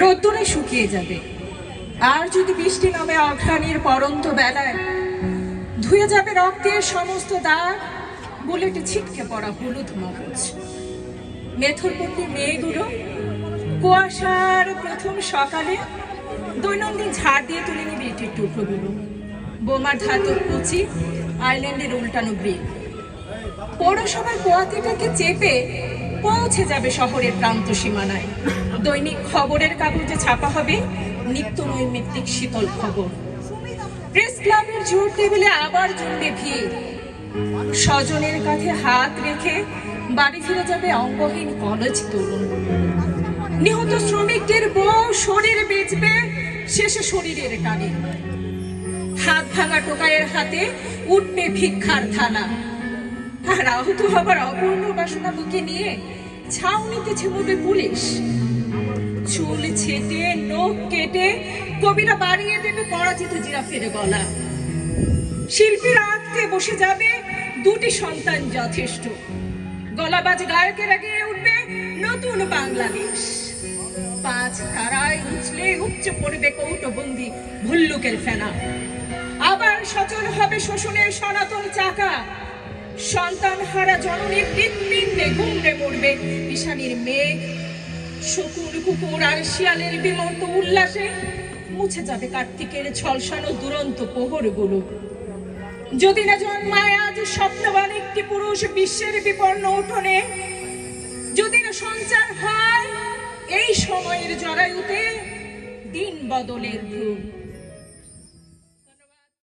রোদ্দুরে শুকিয়ে যাবে। আর যদি বৃষ্টি নামে অঘ্রাণীর পরন্ত বেলায়, ধুয়ে যাবে রক্তের সমস্ত দাগ, বুলেটে ছিটকে পড়া হলুদ মগজ। মেথরপট্টির মেয়েগুলো কুয়াশার প্রথম সকালে দৈনন্দিন ঝাড় দিয়ে তুলে নেবে ইটের টুকরোগুলো। বোমার ধাতব কুচি, আইল্যান্ডের উল্টানো গ্রিল। পৌরসভার কোয়াতিটাকে চেপে পৌঁছে যাবে শহরের প্রান্ত সীমানায়। দৈনিক খবরের কাগজে ছাপা হবে নিত্য নৈমিত্তিক শীতল খবর। প্রেস ক্লাবের জোর টেবিলে আবার জমবে ভিড়। স্বজনের কাঁধে হাত রেখে বাড়ি ফিরে যাবে অঙ্গহীন কলেজ তরুণ। নিহত শ্রমিকদের বউ শরীর বেচবে শেষে শরীরের টানে। হাত ভাঙা টোকাইয়ের হাতে উঠবে ভিক্ষার থালা। আর আহত হবার অপূর্ণ বাসনা বুকে নিয়ে ছাউনিতে ঝিমুবে পুলিশ। চুল ছেটে নখ কেটে কবিরা বাড়িয়ে দেবে পরাজিত জিরাফের গলা। শিল্পীরা আঁকতে বসে যাবে দুটি সন্তান যথেষ্ট। গলাবাজ গায়কেরা গেয়ে উঠবে নতুন বাংলাদেশ। পাঁচ তারায় উঠলে উপচে পড়বে কৌটবন্দি ভল্লুকের ফেনা। আবার সচল হবে শোষণের সনাতন চাকা। সন্তান হারা জননীর হৃৎপিণ্ডে ঘুমড়ে পড়বে ঈশানীর মেঘ। শকুন কুকুর আর শিয়ালের বিমন্ত উল্লাসে মুছে যাবে কার্তিকের ঝলসানো দুরন্ত প্রহরগুলো। যদি না জন্মায় আজ স্বপ্নবান একটি পুরুষ বিশ্বের বিপন্ন উঠোনে, যদি না সঞ্চার হয় এই সময়ের জরায়ুতে দিন বদলের ভ্রূণ।